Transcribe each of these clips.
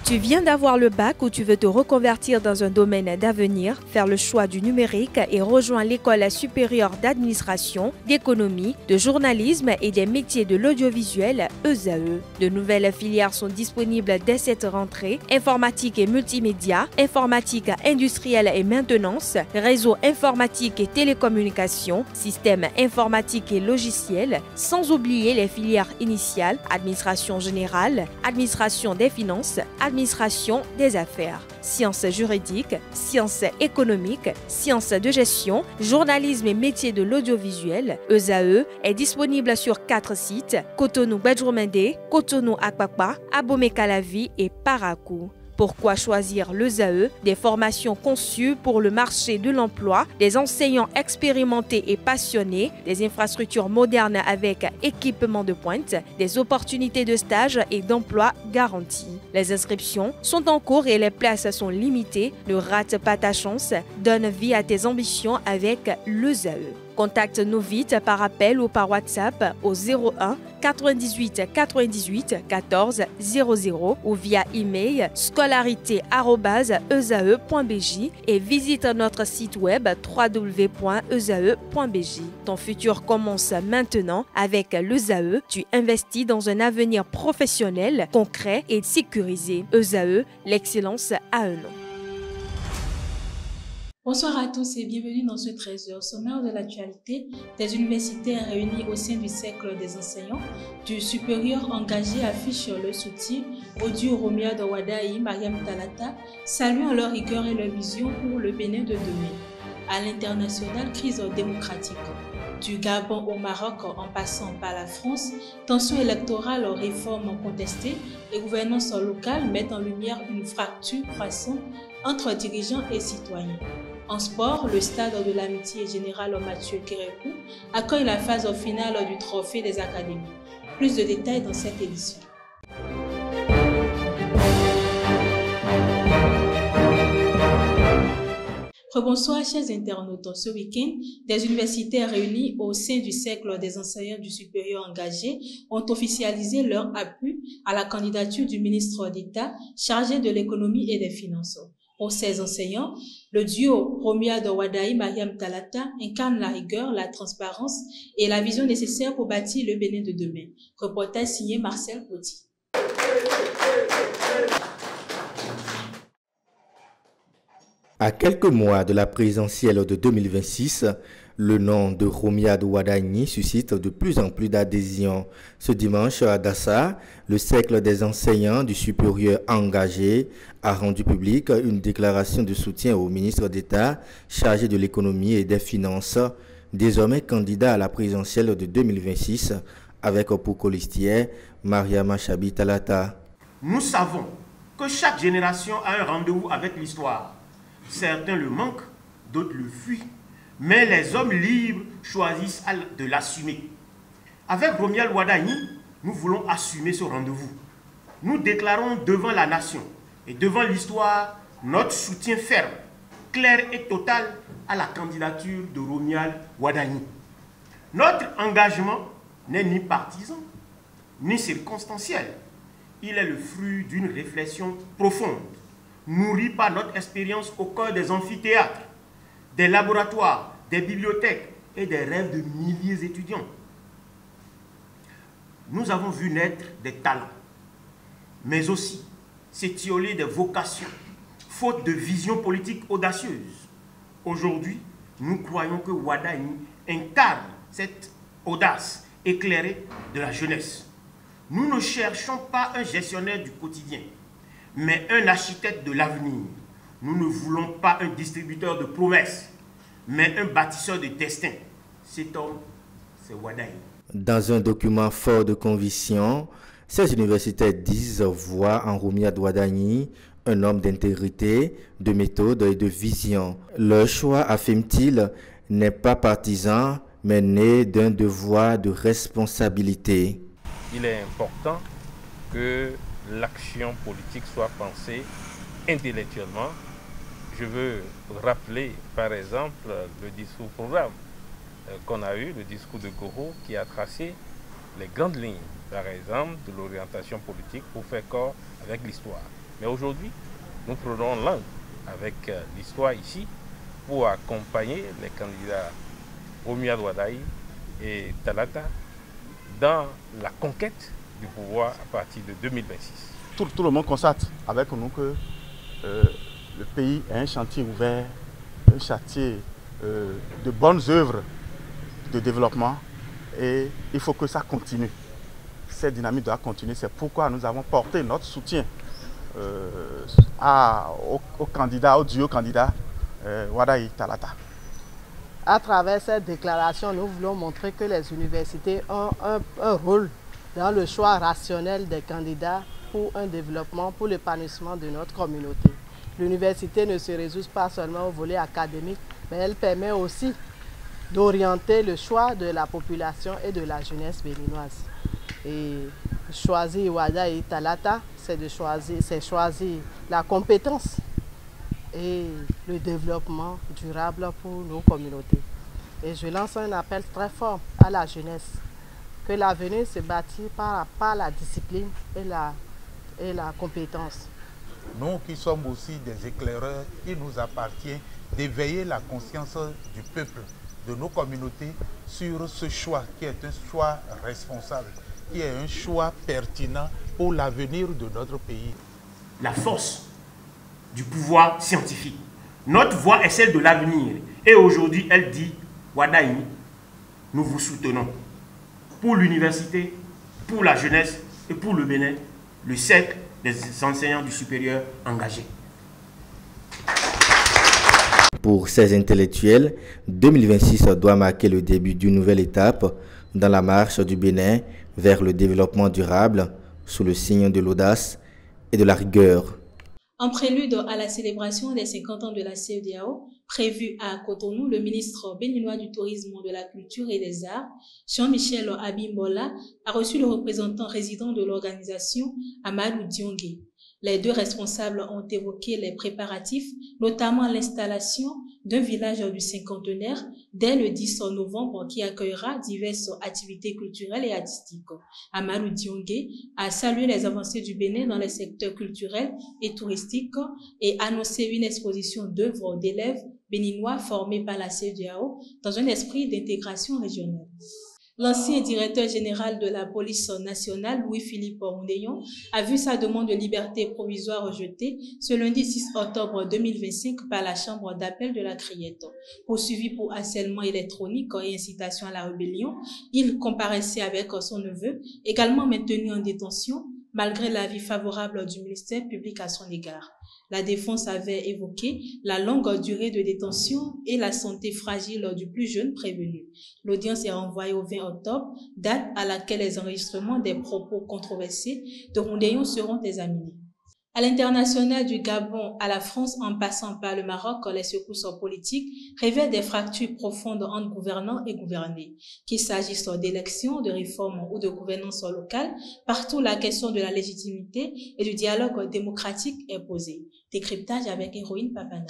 Tu viens d'avoir le bac ou tu veux te reconvertir dans un domaine d'avenir, faire le choix du numérique et rejoindre l'école supérieure d'administration, d'économie, de journalisme et des métiers de l'audiovisuel ESAE. De nouvelles filières sont disponibles dès cette rentrée: informatique et multimédia, informatique industrielle et maintenance, réseau informatique et télécommunications, système informatique et logiciel, sans oublier les filières initiales: administration générale, administration des finances, administration des affaires, sciences juridiques, sciences économiques, sciences de gestion, journalisme et métiers de l'audiovisuel. ESAE est disponible sur 4 sites: Cotonou-Badjoumendé, Cotonou-Akpakpa, Abomey-Calavi et Parakou. Pourquoi choisir l'ESAE? Des formations conçues pour le marché de l'emploi, des enseignants expérimentés et passionnés, des infrastructures modernes avec équipement de pointe, des opportunités de stage et d'emploi garanties. Les inscriptions sont en cours et les places sont limitées. Ne rate pas ta chance, donne vie à tes ambitions avec l'ESAE. Contacte-nous vite par appel ou par WhatsApp au 01 98 98 14 00 ou via email scolarité@esae.bj et visite notre site web www.esae.bj. Ton futur commence maintenant avec l'ESAE. Tu investis dans un avenir professionnel, concret et sécurisé. ESAE, l'excellence à un nom. Bonsoir à tous et bienvenue dans ce 13h sommaire de l'actualité des universitaires réunis au sein du cercle des enseignants du supérieur engagé affiche le soutien au duo Romia de Wadaï, Mariam Talata, saluant leur rigueur et leur vision pour le Bénin de demain. À l'international, crise démocratique. Du Gabon au Maroc en passant par la France, tensions électorales, réformes contestées et gouvernance locale mettent en lumière une fracture croissante entre dirigeants et citoyens. En sport, le stade de l'amitié générale Mathieu Kérékou accueille la phase finale du trophée des académies. Plus de détails dans cette édition. Bonsoir chers internautes. Ce week-end, des universitaires réunis au sein du cercle des enseignants du supérieur engagé ont officialisé leur appui à la candidature du ministre d'État chargé de l'économie et des finances. Pour ces enseignants, le duo Romia de Wadaï, Mariam Talata incarne la rigueur, la transparence et la vision nécessaire pour bâtir le Bénin de demain. Reportage signé Marcel Poti. À quelques mois de la présidentielle de 2026, le nom de Romia de Wadaï suscite de plus en plus d'adhésion. Ce dimanche, à Dassa, le cercle des enseignants du supérieur engagé a rendu public une déclaration de soutien au ministre d'État chargé de l'économie et des finances, désormais candidat à la présidentielle de 2026, avec pour colistière Mariama Chabi Talata. Nous savons que chaque génération a un rendez-vous avec l'histoire. Certains le manquent, d'autres le fuient. Mais les hommes libres choisissent de l'assumer. Avec Romia Wadaï, nous voulons assumer ce rendez-vous. Nous déclarons devant la nation et devant l'histoire notre soutien ferme, clair et total à la candidature de Romia Wadaï. Notre engagement n'est ni partisan, ni circonstanciel. Il est le fruit d'une réflexion profonde, nourrie par notre expérience au cœur des amphithéâtres, des laboratoires, des bibliothèques et des rêves de milliers d'étudiants. Nous avons vu naître des talents, mais aussi s'étioler des vocations, faute de vision politique audacieuse. Aujourd'hui, nous croyons que Wadaï incarne cette audace éclairée de la jeunesse. Nous ne cherchons pas un gestionnaire du quotidien, mais un architecte de l'avenir. Nous ne voulons pas un distributeur de promesses, mais un bâtisseur de destin. Cet homme, c'est Wadaï. Dans un document fort de conviction, ces universitaires disent voir en Romia Wadaï un homme d'intégrité, de méthode et de vision. Leur choix, affirme-t-il, n'est pas partisan, mais né d'un devoir de responsabilité. Il est important que l'action politique soit pensée intellectuellement. Je veux rappeler par exemple le discours programme qu'on a eu, le discours de Goro, qui a tracé les grandes lignes, par exemple, de l'orientation politique pour faire corps avec l'histoire. Mais aujourd'hui, nous prenons langue avec l'histoire ici pour accompagner les candidats Romuald Wadaye et Talata dans la conquête du pouvoir à partir de 2026. Tout le monde constate avec nous que le pays est un chantier ouvert, un chantier de bonnes œuvres de développement et il faut que ça continue. Cette dynamique doit continuer, c'est pourquoi nous avons porté notre soutien au candidat, au duo candidat Wadaye Talata. À travers cette déclaration, nous voulons montrer que les universités ont un rôle dans le choix rationnel des candidats pour un développement, pour l'épanouissement de notre communauté. L'université ne se résout pas seulement au volet académique, mais elle permet aussi d'orienter le choix de la population et de la jeunesse béninoise. Et choisir Wadaye Talata, c'est choisir la compétence et le développement durable pour nos communautés. Et je lance un appel très fort à la jeunesse, que l'avenir se bâtit par la discipline et la compétence. Nous qui sommes aussi des éclaireurs, il nous appartient d'éveiller la conscience du peuple, de nos communautés, sur ce choix qui est un choix responsable, qui est un choix pertinent pour l'avenir de notre pays. La force du pouvoir scientifique. Notre voix est celle de l'avenir. Et aujourd'hui, elle dit, Wadaye, nous vous soutenons. Pour l'université, pour la jeunesse et pour le Bénin, le cercle des enseignants du supérieur engagés. Pour ces intellectuels, 2026 doit marquer le début d'une nouvelle étape dans la marche du Bénin vers le développement durable sous le signe de l'audace et de la rigueur. En prélude à la célébration des 50 ans de la CEDEAO, prévue à Cotonou, le ministre béninois du Tourisme, de la Culture et des Arts, Jean-Michel Abimbola, a reçu le représentant résident de l'organisation, Amadou Diongue. Les deux responsables ont évoqué les préparatifs, notamment l'installation d'un village du cinquantenaire dès le 10 novembre qui accueillera diverses activités culturelles et artistiques. Amadou Diongue a salué les avancées du Bénin dans les secteurs culturels et touristiques et annoncé une exposition d'œuvres d'élèves béninois formés par la CEDEAO dans un esprit d'intégration régionale. L'ancien directeur général de la police nationale, Louis-Philippe Oundéon, a vu sa demande de liberté provisoire rejetée ce lundi 6 octobre 2025 par la chambre d'appel de la Criette. Poursuivi pour harcèlement électronique et incitation à la rébellion, il comparaissait avec son neveu, également maintenu en détention, malgré l'avis favorable du ministère public à son égard. La défense avait évoqué la longue durée de détention et la santé fragile du plus jeune prévenu. L'audience est renvoyée au 20 octobre, date à laquelle les enregistrements des propos controversés de Oundéon seront examinés. À l'international, du Gabon à la France en passant par le Maroc, les secousses politiques révèlent des fractures profondes entre gouvernants et gouvernés. Qu'il s'agisse d'élections, de réformes ou de gouvernance locale, partout la question de la légitimité et du dialogue démocratique est posée. Décryptage avec Héroïne Papana.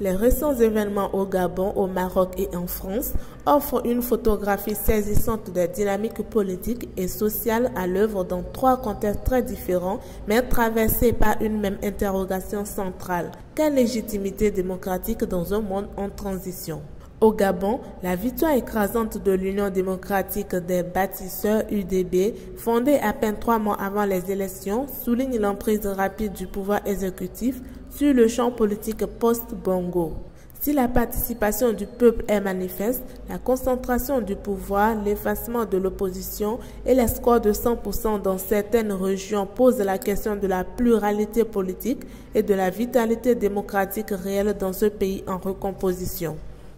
Les récents événements au Gabon, au Maroc et en France offrent une photographie saisissante des dynamiques politiques et sociales à l'œuvre dans trois contextes très différents, mais traversés par une même interrogation centrale. Quelle légitimité démocratique dans un monde en transition? Au Gabon, la victoire écrasante de l'Union démocratique des bâtisseurs UDB, fondée à peine 3 mois avant les élections, souligne l'emprise rapide du pouvoir exécutif sur le champ politique post-Bongo. Si la participation du peuple est manifeste, la concentration du pouvoir, l'effacement de l'opposition et les scores de 100% dans certaines régions posent la question de la pluralité politique et de la vitalité démocratique réelle dans ce pays en recomposition.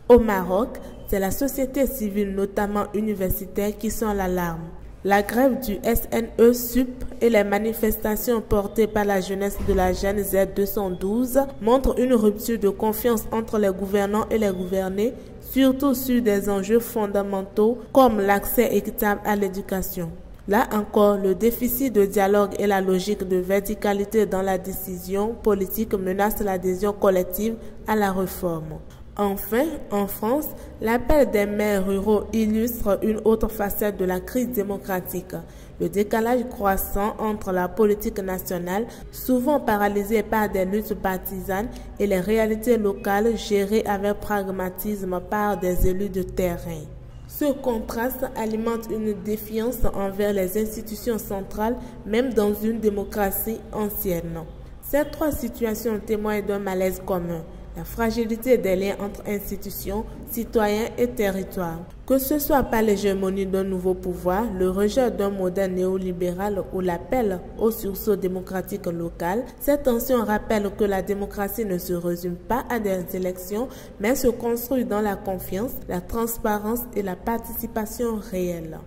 Au Maroc, c'est la société civile, notamment universitaire, qui sont l'alarme. La grève du SNE-SUP et les manifestations portées par la jeunesse de la Gen Z 212 montrent une rupture de confiance entre les gouvernants et les gouvernés, surtout sur des enjeux fondamentaux comme l'accès équitable à l'éducation. Là encore, le déficit de dialogue et la logique de verticalité dans la décision politique menacent l'adhésion collective à la réforme. Enfin, en France, l'appel des maires ruraux illustre une autre facette de la crise démocratique. Le décalage croissant entre la politique nationale, souvent paralysée par des luttes partisanes, et les réalités locales gérées avec pragmatisme par des élus de terrain. Ce contraste alimente une défiance envers les institutions centrales, même dans une démocratie ancienne. Ces trois situations témoignent d'un malaise commun. La fragilité des liens entre institutions, citoyens et territoires. Que ce soit par l'hégémonie d'un nouveau pouvoir, le rejet d'un modèle néolibéral ou l'appel au sursaut démocratique local, cette tension rappelle que la démocratie ne se résume pas à des élections, mais se construit dans la confiance, la transparence et la participation réelle.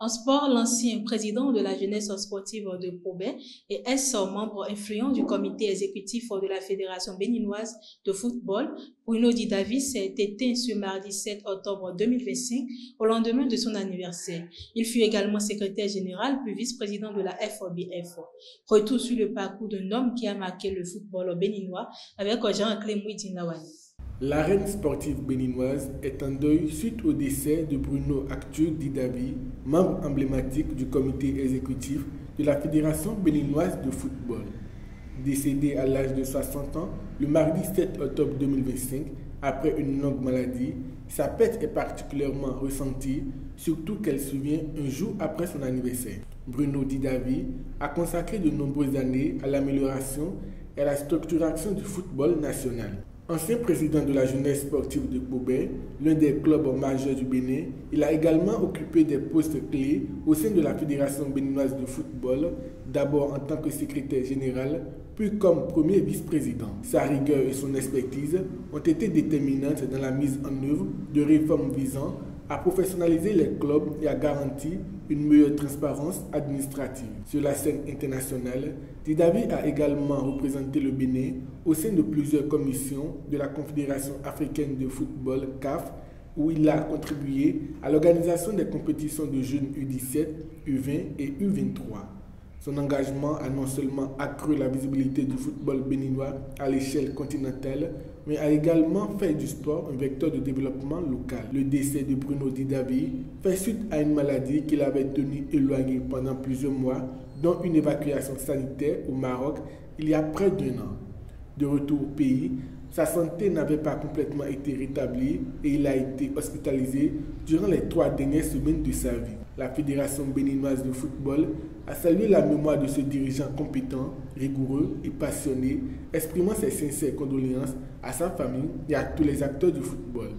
En sport, l'ancien président de la jeunesse sportive de Pobé et ex-membre influent du comité exécutif de la Fédération béninoise de football, Bruno Didavi, s'est éteint ce mardi 7 octobre 2025 au lendemain de son anniversaire. Il fut également secrétaire général puis vice-président de la FOBF. Retour sur le parcours d'un homme qui a marqué le football béninois avec Jean-Claude Mouidine-Lawani. L'arène sportive béninoise est en deuil suite au décès de Bruno Actu Didavi, membre emblématique du comité exécutif de la Fédération béninoise de football. Décédé à l'âge de 60 ans le mardi 7 octobre 2025 après une longue maladie, sa perte est particulièrement ressentie, surtout qu'elle survient un jour après son anniversaire. Bruno Didavi a consacré de nombreuses années à l'amélioration et à la structuration du football national. Ancien président de la jeunesse sportive de Pobé, l'un des clubs majeurs du Bénin, il a également occupé des postes clés au sein de la Fédération béninoise de football, d'abord en tant que secrétaire général, puis comme premier vice-président. Sa rigueur et son expertise ont été déterminantes dans la mise en œuvre de réformes visant à professionnaliser les clubs et à garantir une meilleure transparence administrative. Sur la scène internationale, Didavi a également représenté le Bénin au sein de plusieurs commissions de la Confédération africaine de football CAF, où il a contribué à l'organisation des compétitions de jeunes U17, U20 et U23. Son engagement a non seulement accru la visibilité du football béninois à l'échelle continentale, mais a également fait du sport un vecteur de développement local. Le décès de Bruno Didavi fait suite à une maladie qu'il avait tenu éloigné pendant plusieurs mois, dont une évacuation sanitaire au Maroc il y a près d'1 an. De retour au pays, sa santé n'avait pas complètement été rétablie et il a été hospitalisé durant les 3 dernières semaines de sa vie. La Fédération béninoise de football a salué la mémoire de ce dirigeant compétent, rigoureux et passionné, exprimant ses sincères condoléances à sa famille et à tous les acteurs du football.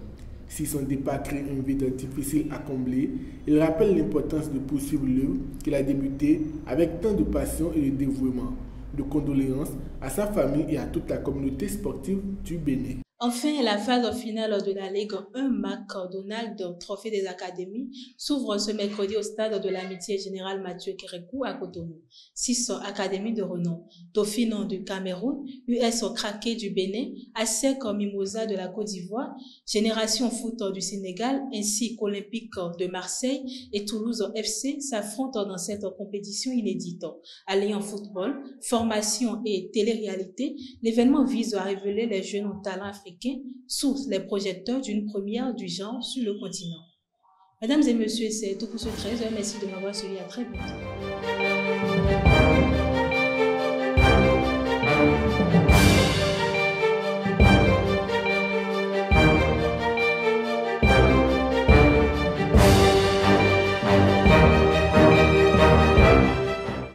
Si son départ crée un vide difficile à combler, il rappelle l'importance de poursuivre l'œuvre qu'il a débutée avec tant de passion et de dévouement. De condoléances à sa famille et à toute la communauté sportive du Bénin. Enfin, la phase finale de la Ligue 1 McDonald's Trophée des Académies s'ouvre ce mercredi au stade de l'Amitié Générale Mathieu Kérékou à Cotonou. 6 académies de renom: Dauphin du Cameroun, US Craqué du Bénin, ASEC Mimosa de la Côte d'Ivoire, Génération Foot du Sénégal, ainsi qu'Olympique de Marseille et Toulouse FC s'affrontent dans cette compétition inédite. Alliant football, formation et télé-réalité, l'événement vise à révéler les jeunes talents africains sous les projecteurs d'une première du genre sur le continent. Mesdames et messieurs, c'est tout pour ce 13h. Merci de m'avoir suivi. À très bientôt.